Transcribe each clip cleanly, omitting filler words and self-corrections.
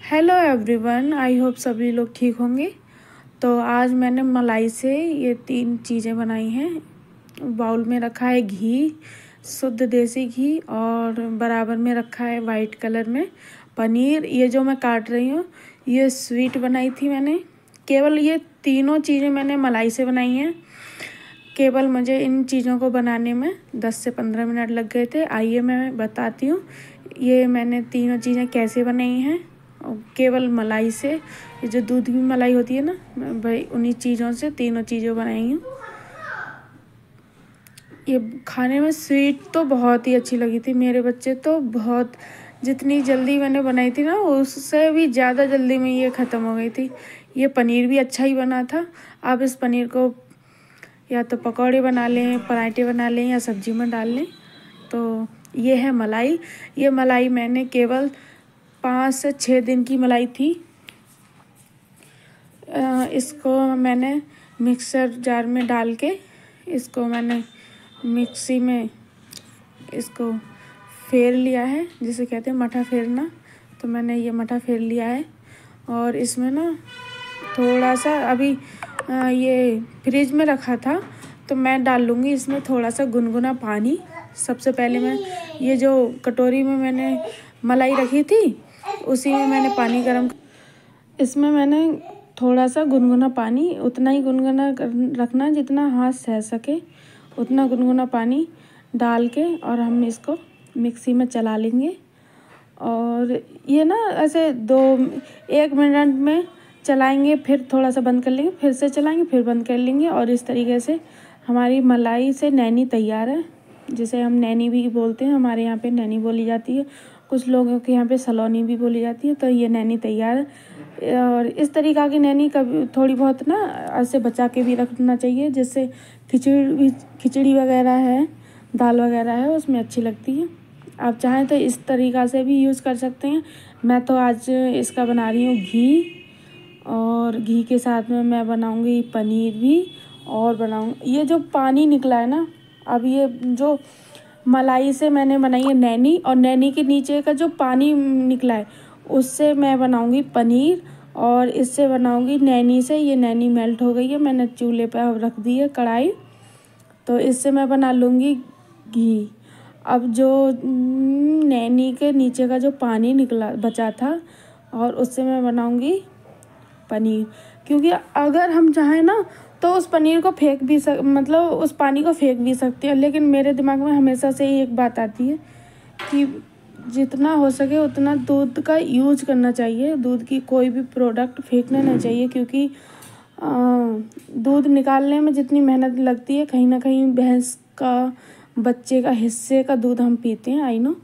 Hello everyone, I hope सभी लोग ठीक होंगे। तो आज मैंने मलाई से ये 3 चीज़ें बनाई हैं। बाउल में रखा है घी, शुद्ध देसी घी, और बराबर में रखा है वाइट कलर में पनीर। ये जो मैं काट रही हूँ ये स्वीट बनाई थी मैंने। केवल ये तीनों चीज़ें मैंने मलाई से बनाई हैं। केवल मुझे इन चीज़ों को बनाने में 10 से 15 मिनट लग गए थे। आइए मैं बताती हूँ ये मैंने तीनों चीज़ें कैसे बनाई हैं। और केवल मलाई से, ये जो दूध की मलाई होती है ना, मैं भाई उन्हीं चीज़ों से तीनों चीज़ें बनाई हूँ। ये खाने में स्वीट तो बहुत ही अच्छी लगी थी। मेरे बच्चे तो बहुत, जितनी जल्दी मैंने बनाई थी ना उससे भी ज़्यादा जल्दी में ये ख़त्म हो गई थी। ये पनीर भी अच्छा ही बना था। आप इस पनीर को या तो पकौड़े बना लें, पराठे बना लें, या सब्जी में डाल लें। तो ये है मलाई। ये मलाई मैंने केवल 5 से 6 दिन की मलाई थी। इसको मैंने मिक्सर जार में डाल के इसको मैंने मिक्सी में इसको फेर लिया है, जिसे कहते हैं मठा फेरना। तो मैंने ये मठा फेर लिया है। और इसमें ना थोड़ा सा अभी ये फ्रिज में रखा था, तो मैं डाल लूँगी इसमें थोड़ा सा गुनगुना पानी। सबसे पहले मैं ये जो कटोरी में मैंने मलाई रखी थी उसी में मैंने पानी गर्म, इसमें मैंने थोड़ा सा गुनगुना पानी, उतना ही गुनगुना रखना जितना हाथ सह सके, उतना गुनगुना पानी डाल के और हम इसको मिक्सी में चला लेंगे। और ये ना ऐसे 1 मिनट में चलाएंगे, फिर थोड़ा सा बंद कर लेंगे, फिर से चलाएंगे, फिर बंद कर लेंगे। और इस तरीके से हमारी मलाई से नैनी तैयार है, जिसे हम नैनी भी बोलते हैं। हमारे यहाँ पे नैनी बोली जाती है, कुछ लोगों के यहाँ पे सलोनी भी बोली जाती है। तो ये नैनी तैयार है। और इस तरीक़ा की नैनी कभी थोड़ी बहुत ना ऐसे बचा के भी रखना चाहिए, जिससे खिचड़ी वगैरह है, दाल वगैरह है, उसमें अच्छी लगती है। आप चाहें तो इस तरीक़ा से भी यूज़ कर सकते हैं। मैं तो आज इसका बना रही हूँ घी, और घी के साथ में मैं बनाऊँगी पनीर भी, और बनाऊँगी ये जो पानी निकला है ना, अब ये जो मलाई से मैंने बनाई है नैनी, और नैनी के नीचे का जो पानी निकला है उससे मैं बनाऊँगी पनीर, और इससे बनाऊँगी नैनी से। ये नैनी मेल्ट हो गई है, मैंने चूल्हे पर रख दी है कढ़ाई, तो इससे मैं बना लूँगी घी। अब जो नैनी के नीचे का जो पानी निकला बचा था, और उससे मैं बनाऊँगी पनीर। क्योंकि अगर हम चाहें ना तो उस पनीर को फेंक भी मतलब उस पानी को फेंक भी सकते हैं, लेकिन मेरे दिमाग में हमेशा से ही एक बात आती है कि जितना हो सके उतना दूध का यूज करना चाहिए। दूध की कोई भी प्रोडक्ट फेंकना नहीं चाहिए, क्योंकि दूध निकालने में जितनी मेहनत लगती है, कहीं ना कहीं भैंस का बच्चे का हिस्से का दूध हम पीते हैं, आई नो।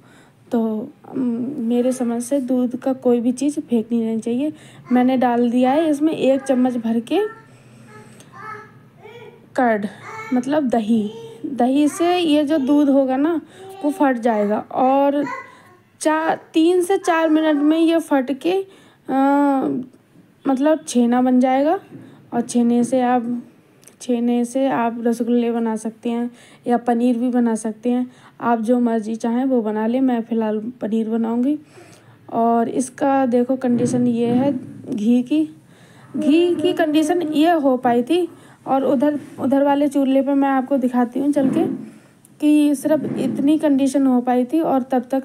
तो मेरे समझ से दूध का कोई भी चीज़ फेंकनी नहीं चाहिए। मैंने डाल दिया है इसमें 1 चम्मच भर के कर्ड, मतलब दही से ये जो दूध होगा ना वो फट जाएगा, और 3 से 4 मिनट में ये फट के मतलब छेना बन जाएगा। और छेने से आप रसगुल्ले बना सकते हैं, या पनीर भी बना सकते हैं। आप जो मर्ज़ी चाहें वो बना लें। मैं फ़िलहाल पनीर बनाऊंगी। और इसका देखो कंडीशन ये है, घी की कंडीशन ये हो पाई थी। और उधर वाले चूल्हे पे मैं आपको दिखाती हूँ चल के, कि सिर्फ इतनी कंडीशन हो पाई थी। और तब तक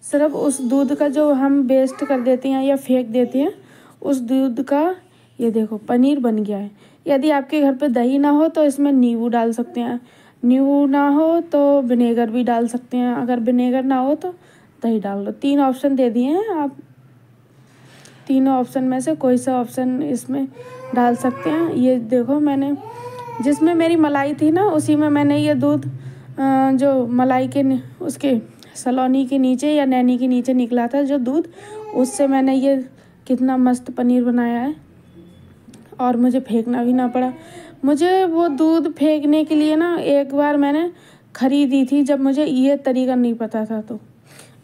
सिर्फ उस दूध का जो हम वेस्ट कर देते हैं या फेंक देते हैं, उस दूध का ये देखो पनीर बन गया है। यदि आपके घर पे दही ना हो तो इसमें नींबू डाल सकते हैं, नींबू ना हो तो विनेगर भी डाल सकते हैं, अगर विनेगर ना हो तो दही डाल दो। 3 ऑप्शन दे दिए हैं, आप तीनों ऑप्शन में से कोई सा ऑप्शन इसमें डाल सकते हैं। ये देखो मैंने जिसमें मेरी मलाई थी ना, उसी में मैंने ये दूध जो मलाई के उसके सलोनी के नीचे या नैनी के नीचे निकला था जो दूध, उससे मैंने ये कितना मस्त पनीर बनाया है। और मुझे फेंकना भी ना पड़ा। मुझे वो दूध फेंकने के लिए ना एक बार मैंने ख़रीदी थी, जब मुझे ये तरीका नहीं पता था। तो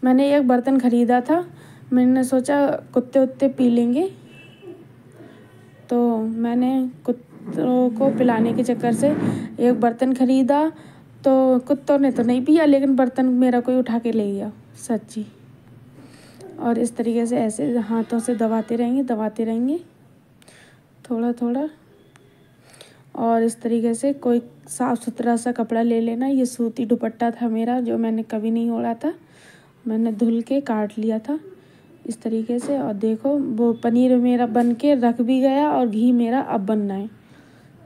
मैंने एक बर्तन ख़रीदा था, मैंने सोचा कुत्ते उत्ते पी लेंगे, तो मैंने कुत्तों को पिलाने के चक्कर से एक बर्तन ख़रीदा। तो कुत्तों ने तो नहीं पिया, लेकिन बर्तन मेरा कोई उठा के ले गया, सच्ची। और इस तरीके से ऐसे हाथों से दबाते रहेंगे थोड़ा थोड़ा। और इस तरीके से कोई साफ़ सुथरा सा कपड़ा ले लेना। ये सूती दुपट्टा था मेरा जो मैंने कभी नहीं ओढ़ा था, मैंने धुल के काट लिया था इस तरीके से। और देखो वो पनीर मेरा बन के रख भी गया और घी मेरा अब बनना है।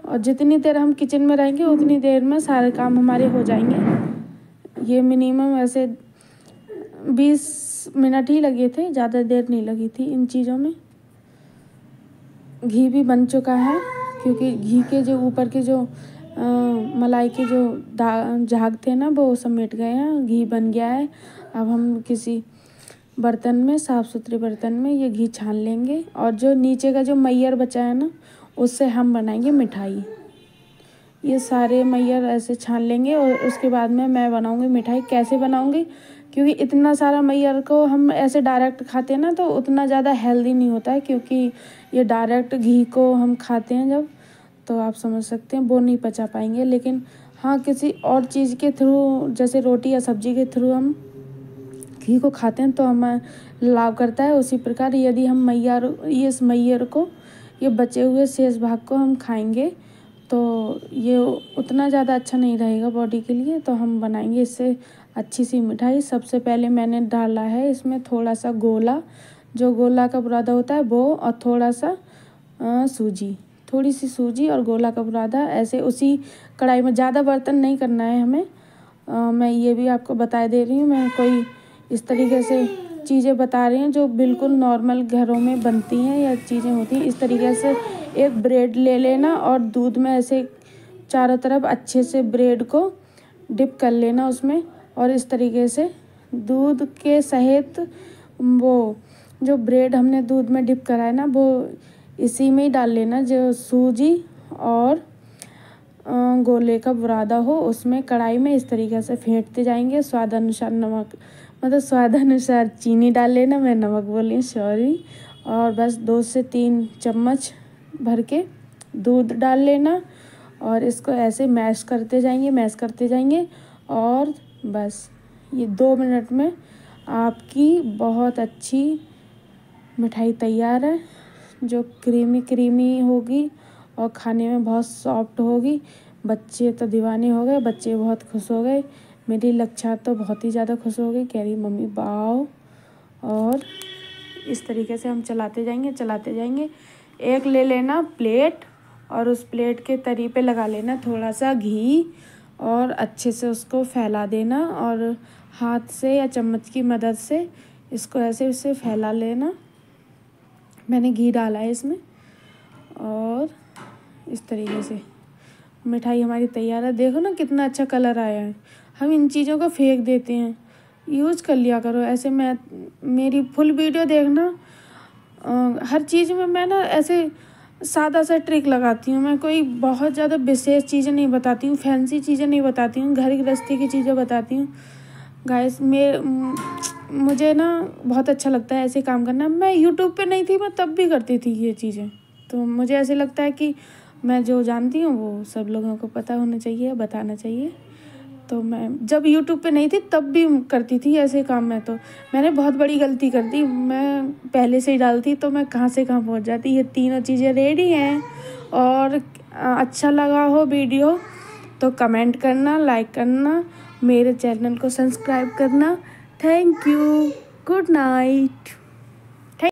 और जितनी देर हम किचन में रहेंगे उतनी देर में सारे काम हमारे हो जाएंगे। ये मिनिमम ऐसे 20 मिनट ही लगे थे, ज़्यादा देर नहीं लगी थी इन चीज़ों में। घी भी बन चुका है क्योंकि घी के जो ऊपर के जो मलाई के जो झाग थे ना वो समेट गए हैं, घी बन गया है। अब हम किसी बर्तन में, साफ़ सुथरे बर्तन में ये घी छान लेंगे। और जो नीचे का जो मैयर बचा है ना उससे हम बनाएंगे मिठाई। ये सारे मैयर ऐसे छान लेंगे और उसके बाद में मैं बनाऊंगी मिठाई। कैसे बनाऊंगी, क्योंकि इतना सारा मैयर को हम ऐसे डायरेक्ट खाते हैं ना तो उतना ज़्यादा हेल्दी नहीं होता है, क्योंकि ये डायरेक्ट घी को हम खाते हैं जब, तो आप समझ सकते हैं वो नहीं पचा पाएंगे। लेकिन हाँ, किसी और चीज़ के थ्रू जैसे रोटी या सब्जी के थ्रू हम घी को खाते हैं तो हमें लाभ करता है। उसी प्रकार यदि हम इस मैयर को, ये बचे हुए शेष भाग को हम खाएंगे तो ये उतना ज़्यादा अच्छा नहीं रहेगा बॉडी के लिए। तो हम बनाएंगे इससे अच्छी सी मिठाई। सबसे पहले मैंने डाला है इसमें थोड़ा सा गोला, जो गोला का बुरादा होता है वो, और थोड़ा सा सूजी, थोड़ी सी सूजी और गोला का बुरादा ऐसे उसी कढ़ाई में। ज़्यादा बर्तन नहीं करना है हमें। मैं ये भी आपको बता दे रही हूँ, मैं कोई इस तरीके से चीज़ें बता रही हैं जो बिल्कुल नॉर्मल घरों में बनती हैं या चीज़ें होती हैं। इस तरीके से एक ब्रेड ले लेना और दूध में ऐसे चारों तरफ अच्छे से ब्रेड को डिप कर लेना उसमें। और इस तरीके से दूध के सहित वो जो ब्रेड हमने दूध में डिप करा है ना वो इसी में ही डाल लेना। जो सूजी और गोले का बुरादा हो उसमें कढ़ाई में इस तरीके से फेंटते जाएंगे। स्वाद अनुसार नमक, मतलब स्वाद अनुसार चीनी डाल लेना, मैं नमक बोली, सॉरी। और बस 2 से 3 चम्मच भर के दूध डाल लेना और इसको ऐसे मैश करते जाएंगे और बस ये 2 मिनट में आपकी बहुत अच्छी मिठाई तैयार है, जो क्रीमी होगी और खाने में बहुत सॉफ्ट होगी। बच्चे तो दीवाने हो गए, बच्चे बहुत खुश हो गए। मेरी लच्छा तो बहुत ही ज़्यादा खुश हो गई, कह रही मम्मी वाओ। और इस तरीके से हम चलाते जाएंगे। एक ले लेना प्लेट और उस प्लेट के तरी पे लगा लेना थोड़ा सा घी और अच्छे से उसको फैला देना और हाथ से या चम्मच की मदद से इसको ऐसे फैला लेना। मैंने घी डाला है इसमें और इस तरीके से मिठाई हमारी तैयार है। देखो ना कितना अच्छा कलर आया है। हम इन चीज़ों को फेंक देते हैं, यूज़ कर लिया करो। ऐसे मैं मेरी फुल वीडियो देखना, हर चीज़ में मैं ना ऐसे सादा सा ट्रिक लगाती हूँ। मैं कोई बहुत ज़्यादा विशेष चीज़ें नहीं बताती हूँ, फैंसी चीज़ें नहीं बताती हूँ, घर गृहस्थी की चीज़ें बताती हूँ। गाइस मुझे ना बहुत अच्छा लगता है ऐसे काम करना। मैं यूट्यूब पे नहीं थी, मैं तब भी करती थी ये चीज़ें। तो मुझे ऐसे लगता है कि मैं जो जानती हूँ वो सब लोगों को पता होना चाहिए, बताना चाहिए। तो मैं जब यूट्यूब पे नहीं थी तब भी करती थी ऐसे काम। में तो मैंने बहुत बड़ी गलती कर दी, मैं पहले से ही डालती तो मैं कहाँ से कहाँ पहुँच जाती। ये तीनों चीज़ें रेडी हैं और अच्छा लगा हो वीडियो तो कमेंट करना, लाइक करना, मेरे चैनल को सब्सक्राइब करना। Thank you, good night.